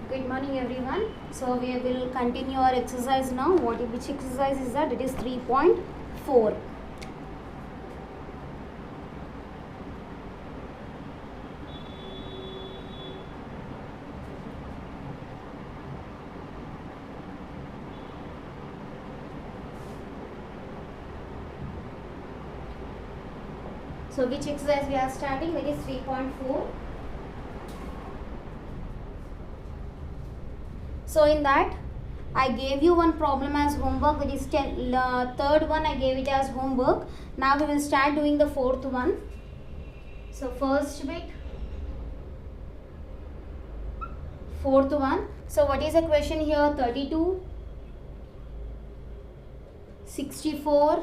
Good morning everyone. So we will continue our exercise now. Which exercise is that? It is 3.4. So which exercise we are starting? That is 3.4. So in that I gave you one problem as homework, that is third one I gave it as homework. Now we will start doing the fourth one. So first bit, fourth one. So what is the question here? 32, 64,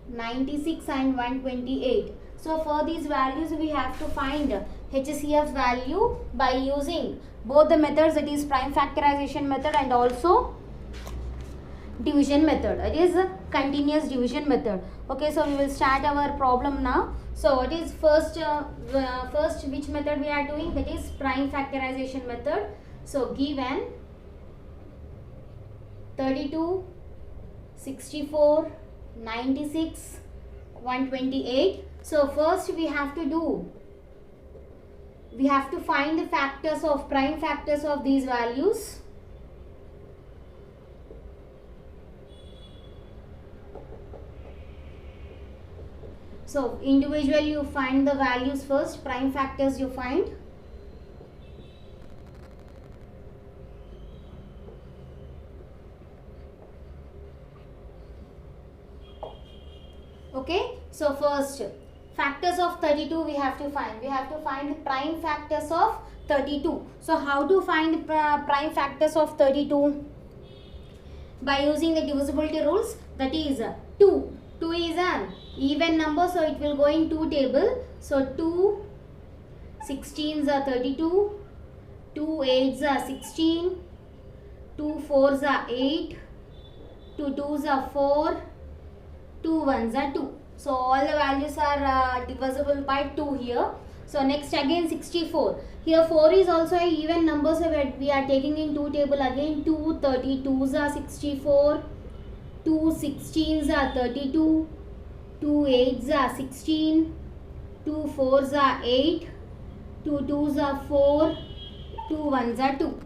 96 and 128. So for these values we have to find HCF value by using both the methods, that is prime factorization method and also division method, it is a continuous division method. Okay, so we will start our problem now. So what is first which method we are doing? That is prime factorization method. So given 32, 64, 96, 128. So first we have to find the factors of prime factors of these values. So individually you find the values first, prime factors you find. Okay, so first factors of 32 we have to find. We have to find prime factors of 32. So how to find prime factors of 32? By using the divisibility rules, that is 2. 2 is an even number, so it will go in 2 table. So 2 16s are 32, 2 8s are 16, 2 4s are 8, 2 2s are 4, 2 1s are 2. So all the values are divisible by 2 here. So next again 64. Here 4 is also an even number, so we are taking in 2 table again. 2 32s are 64, 2 16s are 32, 2 8s are 16, 2 4s are 8, 2 2s are 4, 2 1s are 2.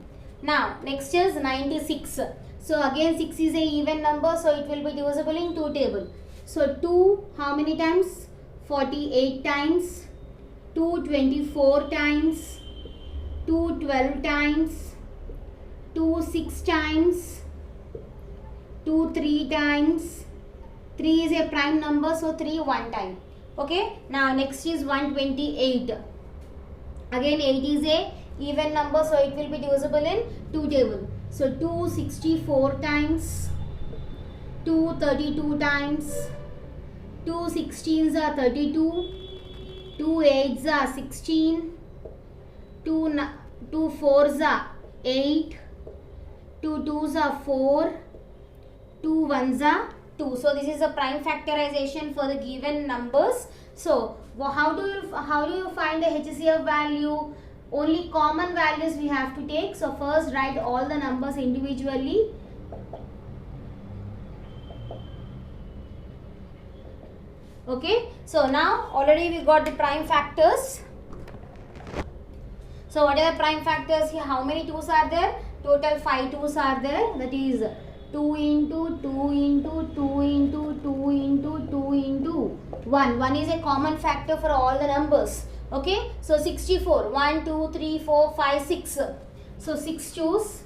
Now next is 96. So again 6 is a even number, so it will be divisible in 2 table. So 2 how many times? 48 times, 2 24 times, 2 12 times, 2 6 times, 2 3 times. 3 is a prime number, so 3 1 time. Okay, now next is 128. Again 8 is a even number, so it will be divisible in 2 table. So 2 64 times, 2 32 times, 2 16s are 32, 2 8s are 16, 2 4s are 8, 2 2s are 4, 2 1s are 2. So this is a prime factorization for the given numbers. So how do you find the HCF value? Only common values we have to take. So first write all the numbers individually. Okay, so now already we got the prime factors. So what are the prime factors here? How many 2's are there? Total 5 2's are there. That is 2 into 2 into 2 into 2 into 2 into 1. 1 is a common factor for all the numbers. Okay, so 64. 1, 2, 3, 4, 5, 6. So 6 2's.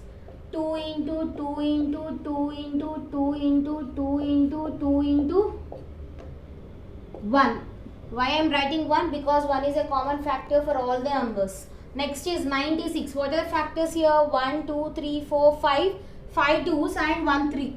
2 into 2 into 2 into 2 into 2 into 2 into 1. Why I am writing 1? Because 1 is a common factor for all the numbers. Next is 96. What are the factors here? 1, 2, 3, 4, 5. 5 2's and 1 3.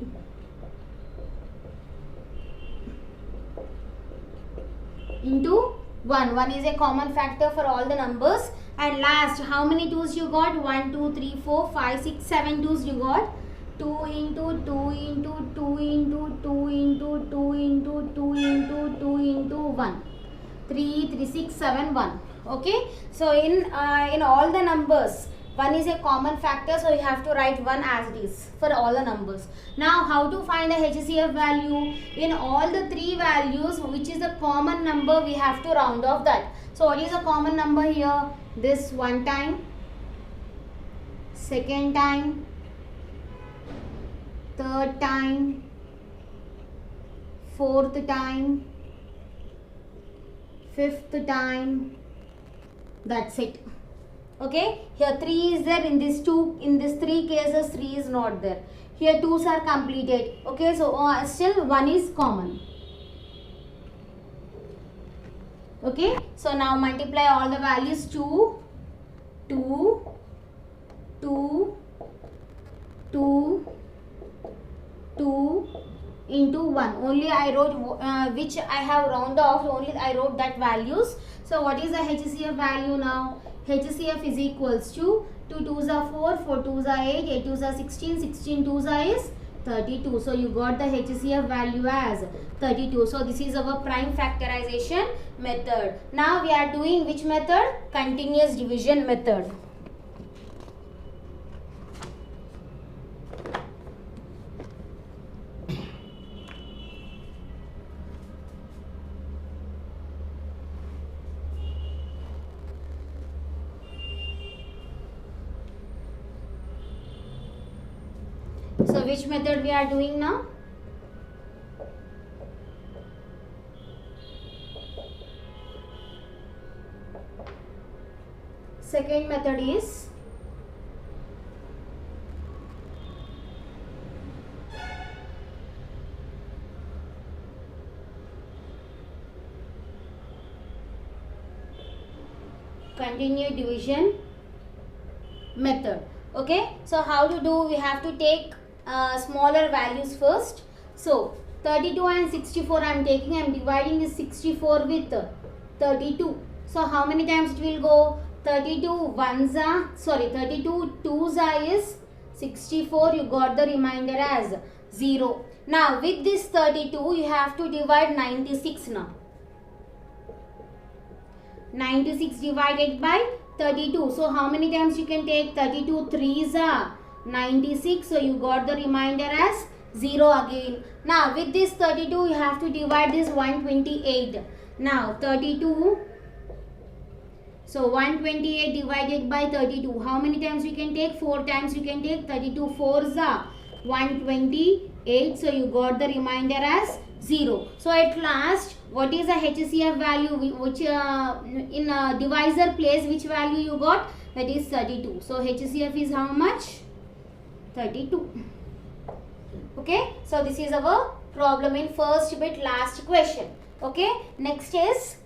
Into 1. 1 is a common factor for all the numbers. And last, how many 2's you got? 1, 2, 3, 4, 5, 6, 7 2's you got. 2 into 2 into 2 into 2 into 2 into 2 into 2 into 1. 3, 3, 6, 7, 1. Okay, so in all the numbers, 1 is a common factor, so you have to write 1 as it is for all the numbers. Now how to find the HCF value? In all the 3 values, which is a common number, we have to round off that. So what is a common number here? This one time, second time, third time, fourth time, fifth time. That's it. Okay, here 3 is there. In this 3 cases 3 is not there. Here 2's are completed. Okay, so still 1 is common. Okay, so now multiply all the values. 2, 2, 2, 2, 2 into 1. Only I wrote which I have rounded off, only I wrote that values. So what is the HCF value now? HCF is equals to 2 2s are 4, 4 2s are 8, 8 2s are 16, 16 2s are is 32. So you got the HCF value as 32. So this is our prime factorization method. Now we are doing which method? Continuous division method. So which method we are doing now? Second method is continuous division method. Okay, so how to do? We have to take smaller values first. So 32 and 64 I am taking. I am dividing this 64 with 32. So how many times it will go? 32 2s are is 64. You got the remainder as 0. Now with this 32 you have to divide 96 now. 96 divided by 32. So how many times you can take? 32 3s are 96. So you got the remainder as 0 again. Now with this 32 you have to divide this 128. Now 32. So 128 divided by 32. How many times you can take? 4 times you can take. 32 4s are 128. So you got the remainder as 0. So at last, what is the HCF value? Which in divisor place, which value you got? That is 32. So HCF is how much? 32. Okay. So this is our problem in first bit, last question. Okay. Next is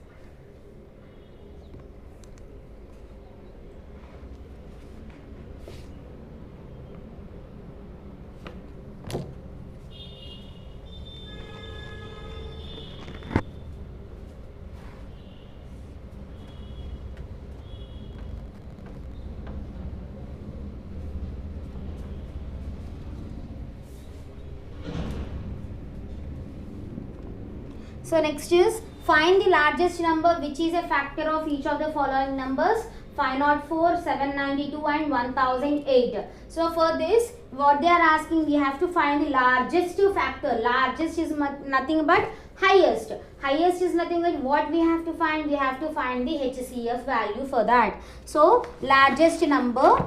next is find the largest number which is a factor of each of the following numbers: 504, 792 and 1008. So for this, what they are asking, we have to find the largest factor. Largest is nothing but highest. Highest is nothing but what we have to find? We have to find the HCF value for that. So largest number,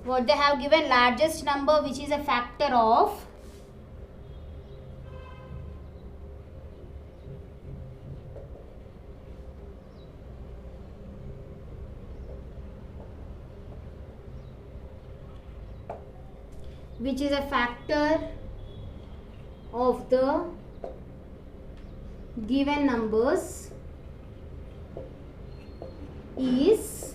what they have given, largest number which is a factor of the given numbers is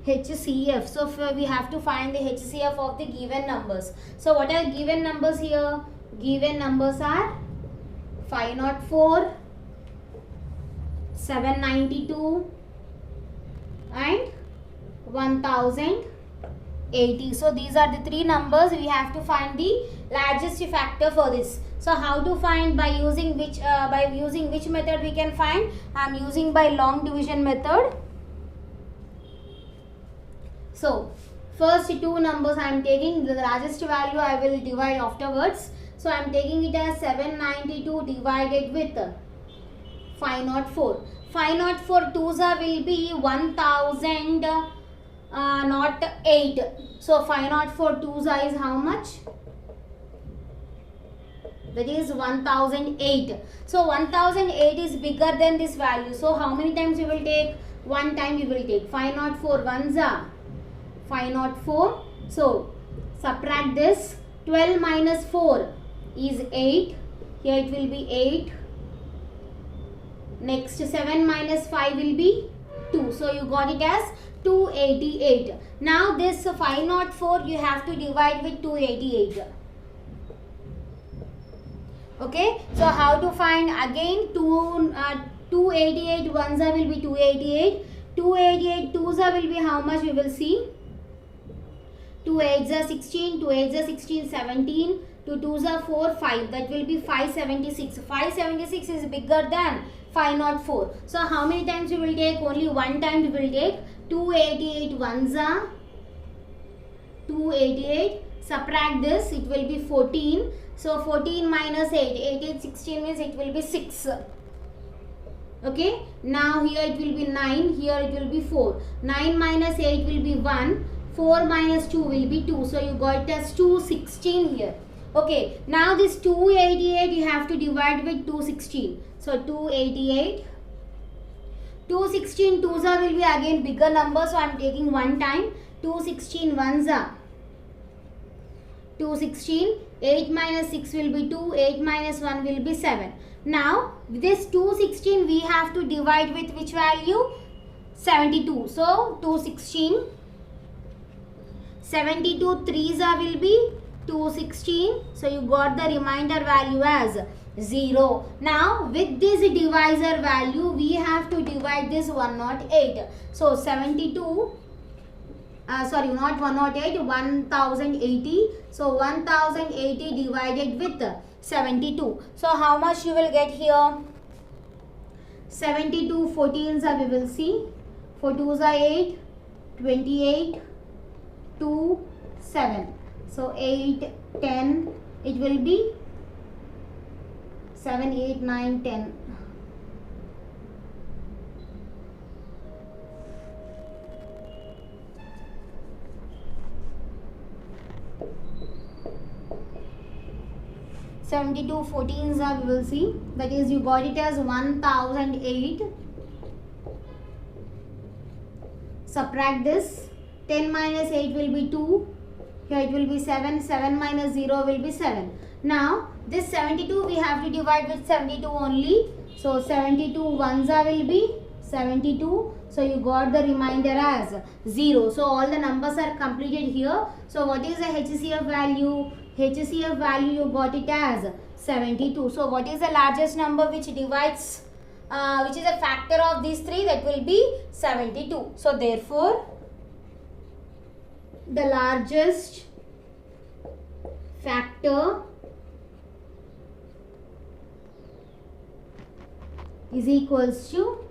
HCF. So we have to find the HCF of the given numbers. So what are given numbers here? Given numbers are 504, 792 and 1080. So these are the three numbers. We have to find the largest factor for this. So how to find? By using which method we can find? I am using by long division method. So first two numbers I am taking, the largest value I will divide afterwards. So I am taking it as 792 divided with 504. 504 twos will be 1008. So 504 twos is how much? That is 1008. So 1008 is bigger than this value. So how many times you will take? One time you will take. 504 ones are 504. So subtract this. 12 minus 4 is 8. Here it will be 8. Next 7 minus 5 will be 2. So you got it as 288. Now this 504 you have to divide with 288. Okay. So how to find? Again 288 ones will be 288. 288 twos will be how much? We will see. 2 8s are 16, 2 8s are 16, 17, 2 2s are 4, 5. That will be 576. 576 is bigger than 504. So how many times we will take? Only one time we will take. 288 ones are 288. Subtract this, it will be 14. So 14 minus 8, 8 8 16 means it will be 6. Okay. Now here it will be 9, here it will be 4. 9 minus 8 will be 1. 4 minus 2 will be 2. So you got it as 216 here. Okay. Now this 288 you have to divide with 216. So 288. 216 twos will be again bigger number. So I am taking one time. 216 ones are 216. 8 minus 6 will be 2. 8 minus 1 will be 7. Now this 216 we have to divide with which value? 72. So 216. 72 threes will be 216. So you got the remainder value as 0. Now with this divisor value we have to divide this 108. So 72, sorry, not 108, 1080. So 1080 divided with 72. So how much you will get here? 72 14s we will see. 4 2s are 8, 28, 2, 7. So 8, 10, it will be 7, 8, 9, 10. Seventy-two 14s we will see. That is, you got it as 1008. Subtract this. 10 minus 8 will be 2. Here it will be 7. 7 minus 0 will be 7. Now this 72 we have to divide with 72 only. So 72 ones will be 72. So you got the remainder as 0. So all the numbers are completed here. So what is the HCF value? HCF value you got it as 72. So what is the largest number which divides, which is a factor of these three? That will be 72. So therefore the largest factor is equals to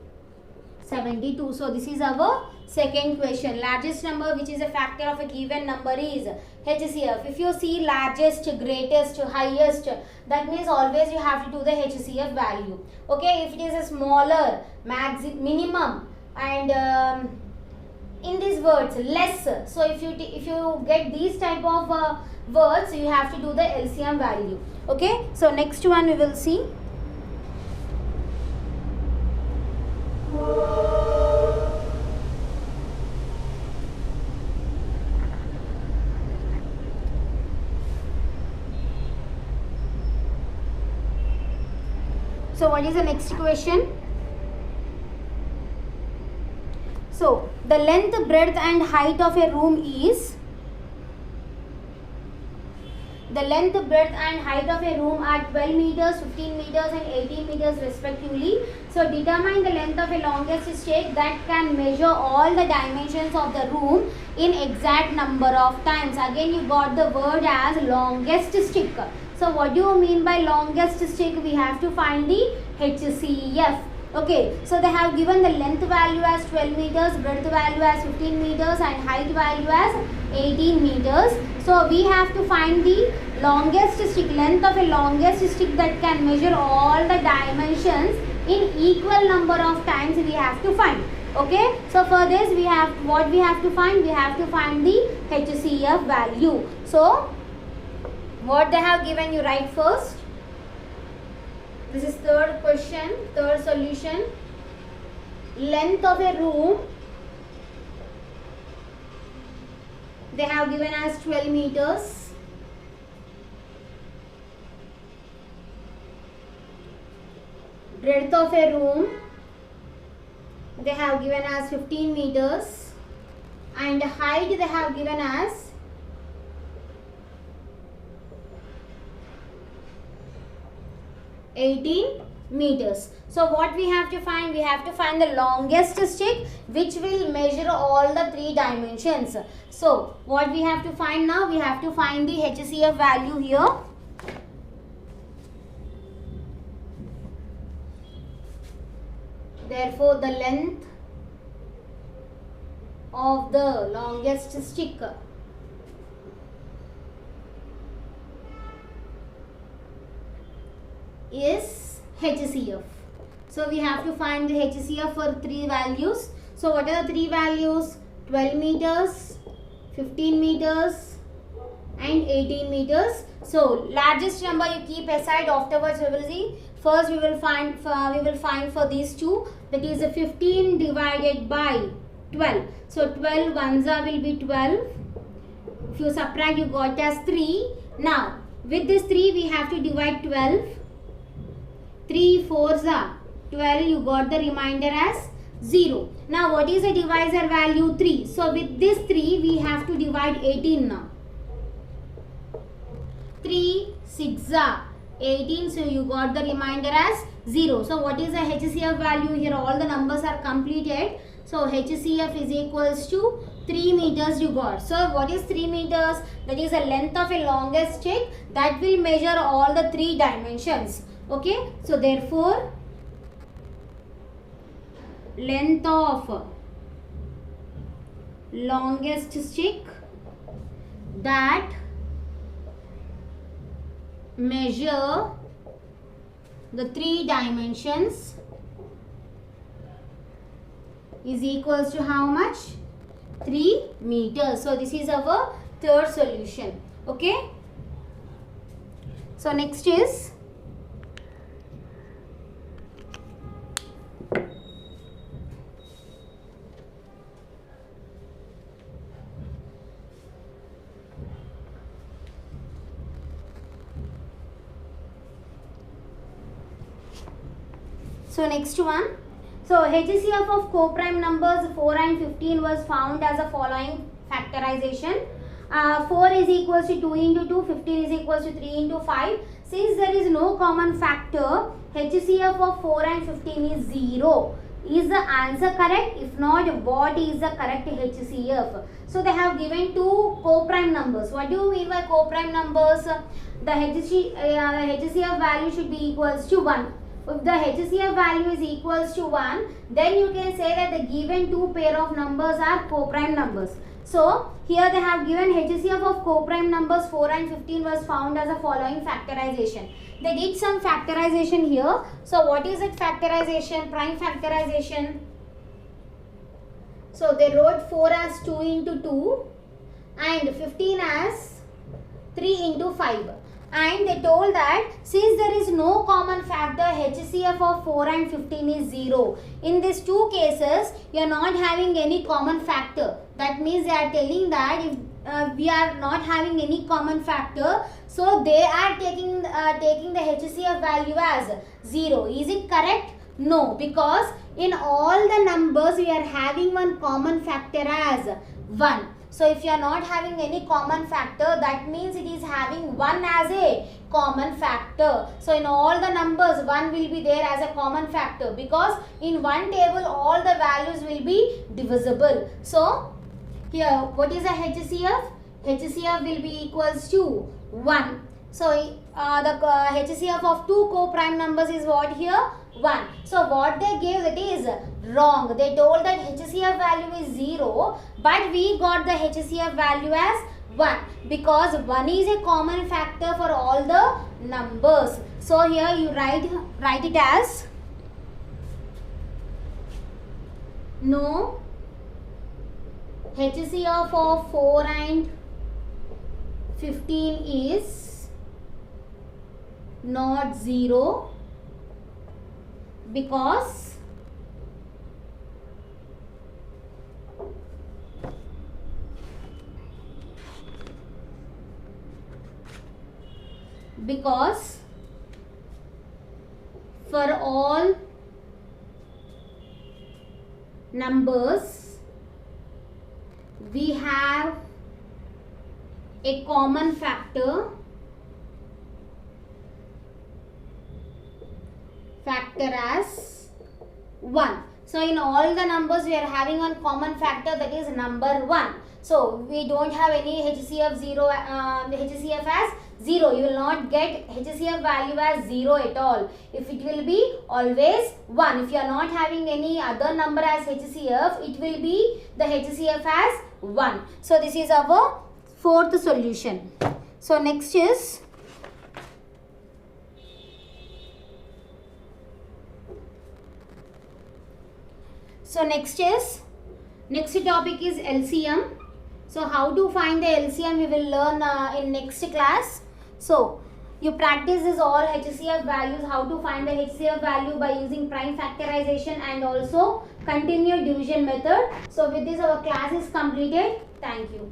72. So this is our second question. Largest number which is a factor of a given number is HCF. If you see largest, greatest, highest, that means always you have to do the HCF value. Okay, if it is a smaller, minimum, and in these words less, so if you get these type of words, you have to do the LCM value. Okay, so next one we will see. So what is the next question? So the length, breadth and height of a room is, the length, breadth and height of a room are 12 meters, 15 meters and 18 meters respectively. So determine the length of a longest stick that can measure all the dimensions of the room in exact number of times. Again you got the word as longest stick. So what do you mean by longest stick? We have to find the HCF. Okay, so they have given the length value as 12 meters, breadth value as 15 meters and height value as 18 meters. So we have to find the longest stick, length of a longest stick that can measure all the dimensions in equal number of times we have to find. Okay, so for this we have what we have to find? We have to find the HCF value. So what they have given, you write first. This is third question, third solution. Length of a room they have given as 12 meters. Breadth of a room they have given as 15 meters. And height they have given as 18 meters. So what we have to find? We have to find the longest stick which will measure all the three dimensions. So what we have to find now? We have to find the HCF value here. Therefore the length of the longest stick is HCF. So we have to find the HCF for three values. So what are the three values? 12 meters, 15 meters and 18 meters. So largest number you keep aside, afterwards we will see. First we will find for these two, that is 15 divided by 12. So 12 ones will be 12. If you subtract, you got as 3. Now with this 3 we have to divide 12. 3 4s are 12, you got the remainder as 0. Now what is the divisor value? 3. So with this 3 we have to divide 18 now. 3 6 are 18, so you got the remainder as 0. So what is the HCF value here? All the numbers are completed. So HCF is equals to 3 meters you got. So what is 3 meters? That is the length of a longest stick that will measure all the three dimensions. Okay, so therefore length of longest stick that measure the three dimensions is equals to how much? 3 meters. So this is our third solution. Okay, so next is next one. So HCF of co-prime numbers 4 and 15 was found as a following factorization. 4 is equals to 2 into 2, 15 is equals to 3 into 5. Since there is no common factor, HCF of 4 and 15 is 0. Is the answer correct? If not, what is the correct HCF? So they have given two co-prime numbers. What do you mean by co-prime numbers? The HCF value should be equals to 1. If the HCF value is equals to 1, then you can say that the given two pair of numbers are co-prime numbers. So here they have given HCF of co-prime numbers 4 and 15 was found as a following factorization. They did some factorization here. So what is it factorization? Prime factorization. So they wrote 4 as 2 into 2 and 15 as 3 into 5. And they told that since there is no common factor, HCF of 4 and 15 is 0. In these two cases, you are not having any common factor. That means they are telling that if we are not having any common factor, so they are taking the HCF value as 0. Is it correct? No, because in all the numbers we are having one common factor as 1. So if you are not having any common factor, that means it is having 1 as a common factor. So in all the numbers 1 will be there as a common factor, because in one table all the values will be divisible. So here what is a HCF? HCF will be equals to 1. So the HCF of two co-prime numbers is what here? 1. So what they gave, that is wrong. They told that HCF value is 0, but we got the HCF value as 1, because 1 is a common factor for all the numbers. So here you write it as no HCF of 4 and 15 is not 0, because for all numbers we have a common factor as 1. So in all the numbers we are having one common factor, that is number 1. So we don't have any HCF HCF as 0. You will not get HCF value as 0 at all. If it will be always 1. If you are not having any other number as HCF, it will be the HCF as 1. So this is our fourth solution. So next is next topic is LCM. So how to find the LCM we will learn in next class. So you practice this all HCF values, how to find the HCF value by using prime factorization and also continued division method. So with this our class is completed. Thank you.